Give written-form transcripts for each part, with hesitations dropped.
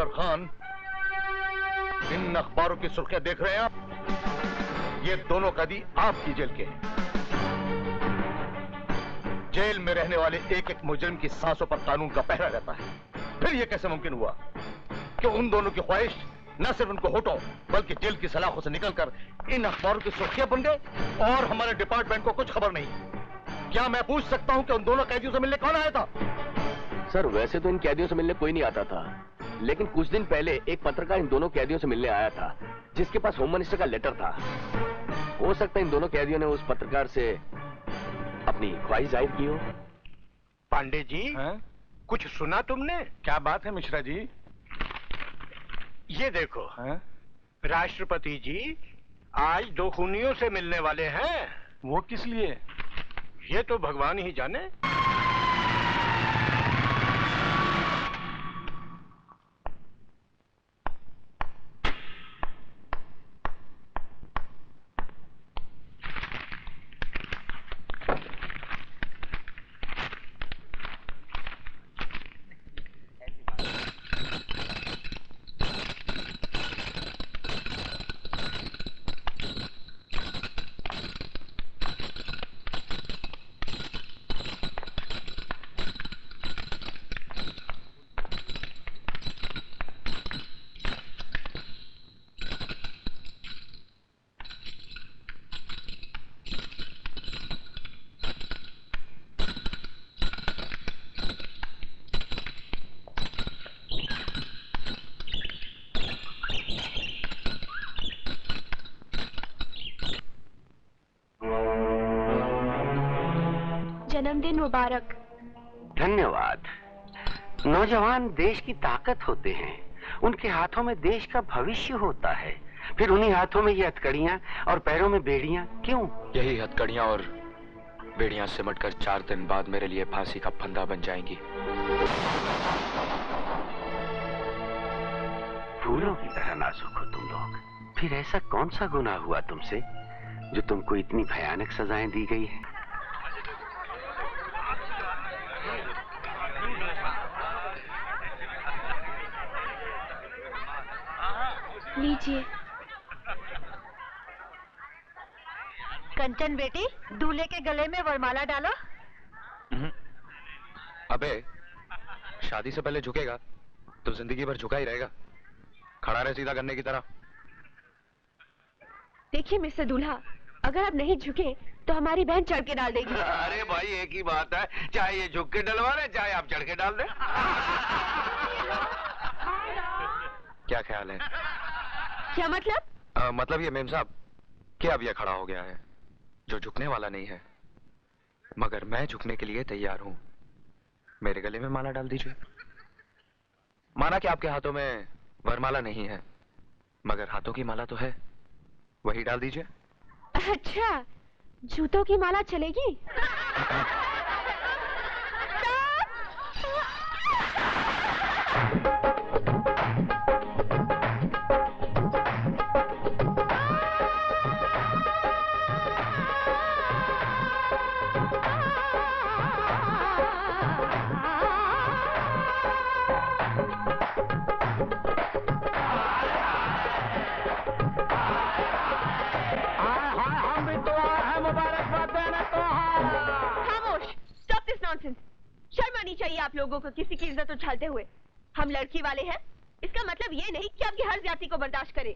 Inspector Khan, इन अखबारों की सुर्खियां देख रहे हैं आप? ये दोनों कैदी आपकी जेल के हैं। जेल में रहने वाले एक एक मुजरिम की सांसों पर कानून का पहरा रहता है। फिर यह कैसे मुमकिन हुआ कि उन दोनों की ख्वाहिश न सिर्फ उनको होठों बल्कि जेल की सलाखों से निकलकर इन अखबारों की सुर्खियां बन गए और हमारे डिपार्टमेंट को कुछ खबर नहीं? क्या मैं पूछ सकता हूं कि उन दोनों कैदियों से मिलने कौन आया था? सर, वैसे तो इन कैदियों से मिलने कोई नहीं आता था, लेकिन कुछ दिन पहले एक पत्रकार इन दोनों कैदियों से मिलने आया था, जिसके पास होम मिनिस्टर का लेटर था। हो सकता है इन दोनों कैदियों ने उस पत्रकार से अपनी ख्वाहिश जाहिर की हो। पांडे जी, कुछ सुना तुमने? क्या बात है मिश्रा जी? ये देखो, राष्ट्रपति जी आज दो खूनियों से मिलने वाले हैं। वो किस लिए? ये तो भगवान ही जाने। जन्मदिन मुबारक। धन्यवाद। नौजवान देश की ताकत होते हैं, उनके हाथों में देश का भविष्य होता है। फिर उन्हीं हाथों में ये हथकड़ियां और पैरों में बेड़ियां क्यों? यही हथकड़ियां और बेड़ियां सिमटकर 4 दिन बाद मेरे लिए फांसी का फंदा बन जाएंगी। फूलों की तरह नाजुक हो तुम लोग। फिर ऐसा कौन सा गुनाह हुआ तुमसे जो तुमको इतनी भयानक सजाएं दी गई है? लीजिए। कंचन बेटी, दूल्हे के गले में वरमाला डालो। अबे, शादी से पहले झुकेगा तो जिंदगी भर झुका ही रहेगा। खड़ा रहे सीधा गन्ने की तरह। देखिए मिस्टर दूल्हा, अगर आप नहीं झुके तो हमारी बहन चढ़ के डाल देगी। अरे भाई, एक ही बात है, चाहे ये झुक के डलवा रहे, चाहे आप चढ़ के डाल दें। क्या ख्याल है? क्या मतलब? मतलब ये मेम साहब कि अब ये खड़ा हो गया है, जो झुकने वाला नहीं है, मगर मैं झुकने के लिए तैयार हूं। मेरे गले में माला डाल दीजिए। माना कि आपके हाथों में वरमाला नहीं है, मगर हाथों की माला तो है, वही डाल दीजिए। अच्छा, जूतों की माला चलेगी? शर्म आनी चाहिए आप लोगों को किसी की इज्जत उछालते हुए। हम लड़की वाले हैं, इसका मतलब ये नहीं कि आपकी हर जाति को बर्दाश्त करें।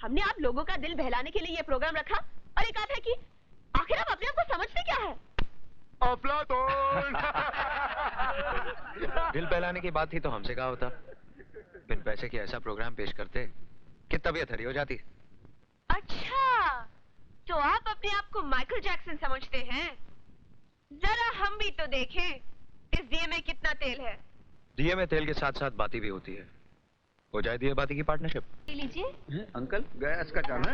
हमने आप लोगों का दिल बहलाने के लिए ये प्रोग्राम रखा और एक बात है कि आखिर आप अपने आप को समझते क्या है? दिल बहलाने की बात थी तो हमसे कहा होता। बिन पैसे के ऐसा प्रोग्राम पेश करते कि तबीयत हरी हो जाती। अच्छा, तो आप अपने आप को माइकल जैक्सन समझते हैं? जरा हम भी तो देखें इस दिए में कितना तेल है। दिए में तेल के साथ साथ बाती भी होती है। हो जाए दिए बाती की पार्टनरशिप। लीजिए। अंकल, गैस का जाना।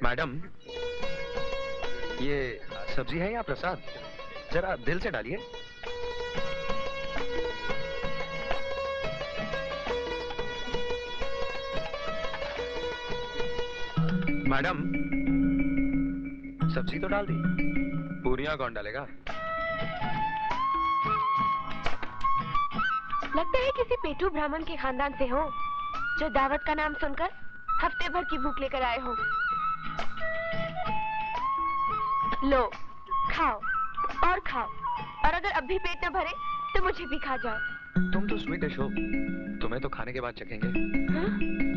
मैडम, ये सब्जी है या प्रसाद? जरा दिल से डालिए। मैडम, सब्जी तो डाल दी, पूरियां कौन डालेगा? लगता है किसी पेटू ब्राह्मण के खानदान से हो, जो दावत का नाम सुनकर हफ्ते भर की भूख लेकर आए हो। लो, खाओ और खाओ, और अगर अब भी पेट न भरे तो मुझे भी खा जाओ। तुम तो स्वीटिश हो, तुम्हें तो खाने के बाद चखेंगे। हाँ?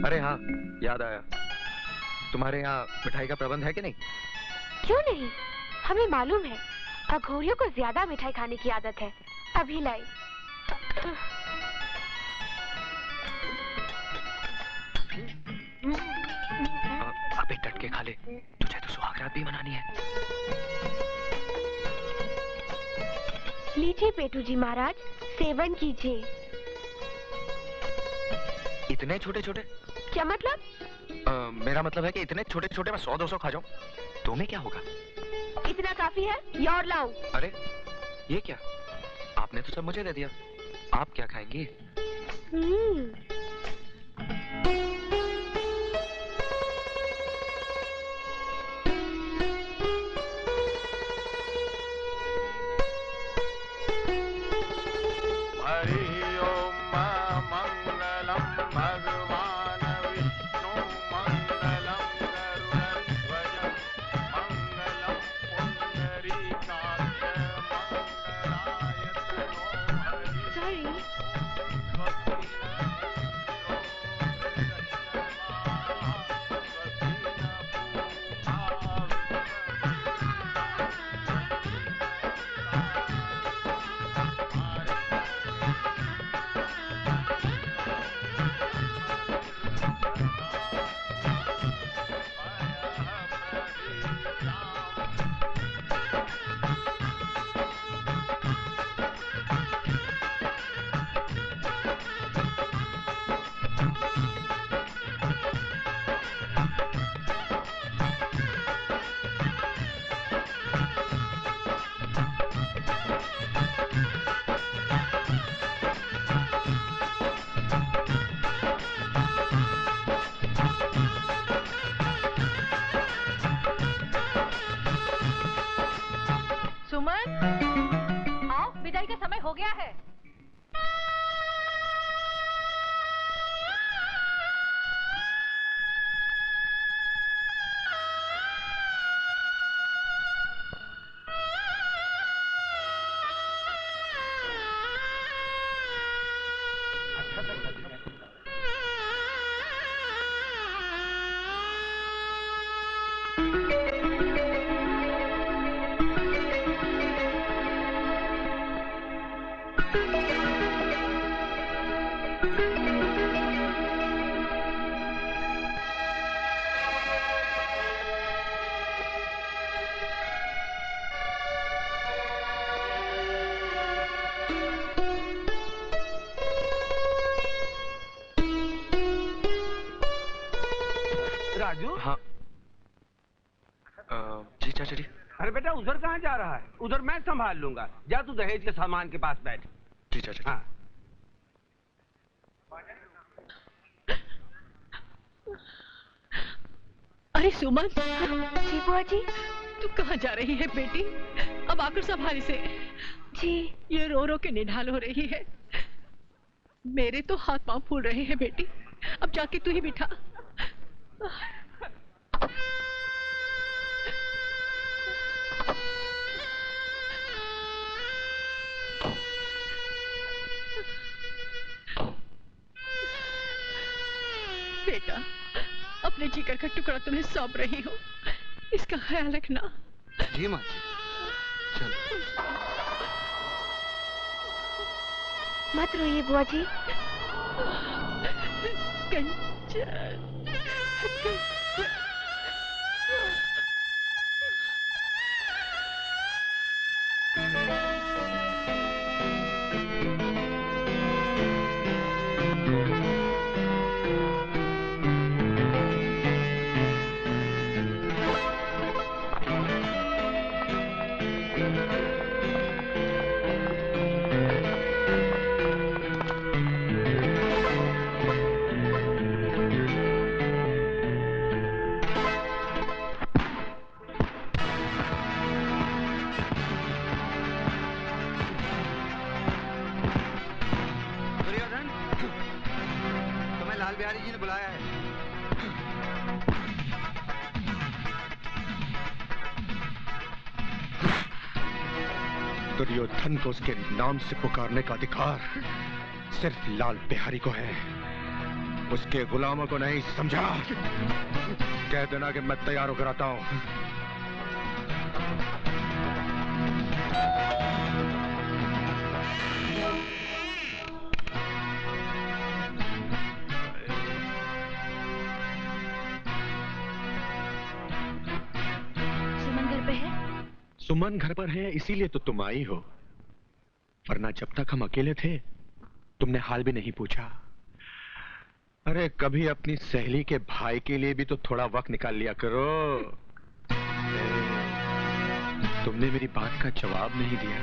अरे हाँ, याद आया, तुम्हारे यहाँ मिठाई का प्रबंध है कि नहीं? क्यों नहीं, हमें मालूम है अघोरियों को ज्यादा मिठाई खाने की आदत है। अभी लाई। अबे डट के खा ले, तुझे तो सुहागरात भी मनानी है। लीजिए पेटू जी महाराज, सेवन कीजिए। इतने छोटे छोटे? क्या मतलब? मेरा मतलब है कि इतने छोटे छोटे मैं 100-200 खा जाऊं, तुम्हें क्या होगा? इतना काफी है या और लाऊं? अरे ये क्या, आपने तो सब मुझे दे दिया, आप क्या खाएंगी? हो गया है। राजू? हाँ जी चाचा जी। अरे बेटा उधर कहाँ जा रहा है? उधर मैं संभाल लूंगा, जा तू दहेज के सामान के पास बैठ। जी चाचा जी। हाँ। अरे सुमन। जी बुआ जी। तू कहाँ जा रही है बेटी? अब आकर संभाल इसे। जी। ये रो रो के निढाल हो रही है, मेरे तो हाथ पांव फूल रहे हैं बेटी। अब जाके तू ही बिठा। बेटा अपने जिगर का टुकड़ा तुम्हें सौंप रही हूँ, इसका ख्याल रखना। जी माँ जी। चलो। मत रोइए बुआ जी। कंचन। बिहारी जी ने बुलाया है। दुर्योधन को उसके नाम से पुकारने का अधिकार सिर्फ लाल बिहारी को है, उसके गुलामों को नहीं, समझा? कह देना कि मैं तैयार होकर आता हूं। सुमन घर पे है? सुमन घर पर है, इसीलिए तो तुम आई हो, वरना जब तक हम अकेले थे तुमने हाल भी नहीं पूछा। अरे कभी अपनी सहेली के भाई के लिए भी तो थोड़ा वक्त निकाल लिया करो। तुमने मेरी बात का जवाब नहीं दिया।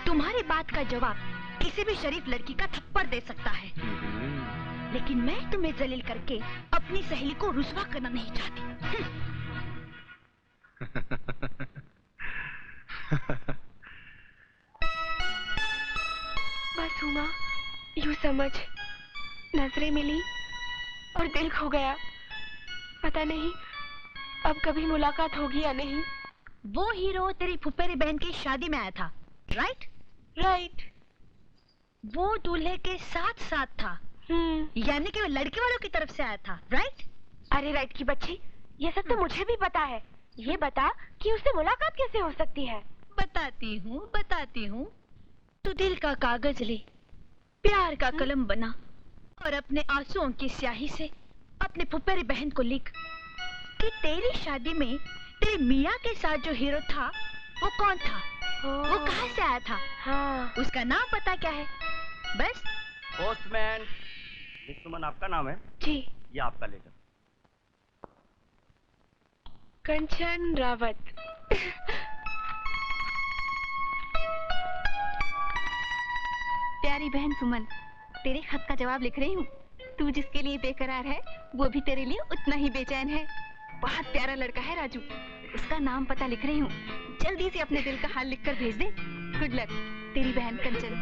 तुम्हारी बात का जवाब किसी भी शरीफ लड़की का थप्पड़ दे सकता है, लेकिन मैं तुम्हें जलील करके अपनी सहेली को रुसवा करना नहीं चाहती। बस उमा, यूं समझ, नजरें मिली और दिल खो गया। पता नहीं अब कभी मुलाकात होगी या नहीं। वो हीरो तेरी फुफेरी बहन की शादी में आया था, राइट? राइट। वो दूल्हे के साथ साथ था, यानी कि वो लड़के वालों की तरफ से आया था, राइट? अरे राइट की बच्ची, ये सब तो मुझे भी पता है। ये बता कि उससे मुलाकात कैसे हो सकती है? बताती हूँ। तू दिल का कागज ले, प्यार का कलम बना और अपने आंसुओं की स्याही से अपने फुफेरी बहन को लिख कि तेरी शादी में तेरे मियाँ के साथ जो हीरो था वो कौन था, वो कहाँ से आया था, हाँ। उसका नाम पता क्या है, बस। पोस्टमैन, सुमन आपका नाम है? जी। ये आपका लेटर। कंचन रावत। प्यारी बहन सुमन, तेरे खत का जवाब लिख रही हूँ। तू जिसके लिए बेकरार है वो भी तेरे लिए उतना ही बेचैन है। बहुत प्यारा लड़का है राजू, उसका नाम पता लिख रही हूँ। जल्दी से अपने दिल का हाल लिखकर भेज दे। गुड लक, तेरी बहन कंचन।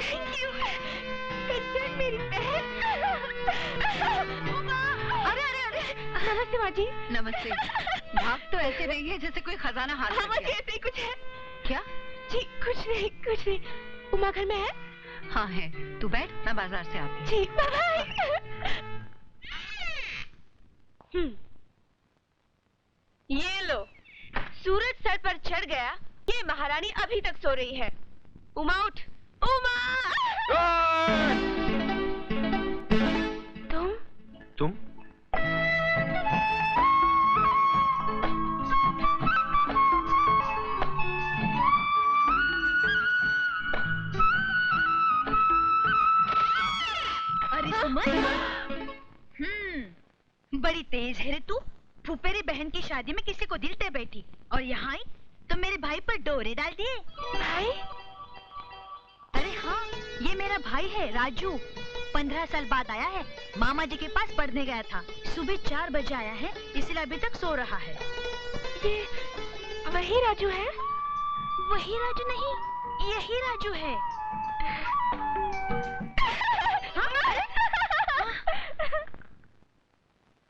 थैंक यू कंचन, मेरी बहन। अरे अरे अरे, नमस्ते माँ जी। नमस्ते। भाग तो ऐसे रही है जैसे कोई खजाना हाथ में बस ऐसे ही कुछ है। क्या? जी कुछ नहीं। उमा घर में है? हाँ है, तू बैठ, मैं बाजार से आती हूँ। जी बाय बाय। ये लो, सूरज सर पर चढ़ गया। ये महारानी अभी तक सो रही है। उमा उठ, उमा। तुम? बड़ी तेज है रे तू। फुफेरी बहन की शादी में किसी को दिल दे बैठी और यहाँ आई तो मेरे भाई पर डोरे डाल दिए। भाई? अरे हाँ, ये मेरा भाई है राजू। 15 साल बाद आया है, मामा जी के पास पढ़ने गया था। सुबह 4 बजे आया है, इसलिए अभी तक सो रहा है। ये वही राजू है? वही राजू नहीं, यही राजू है।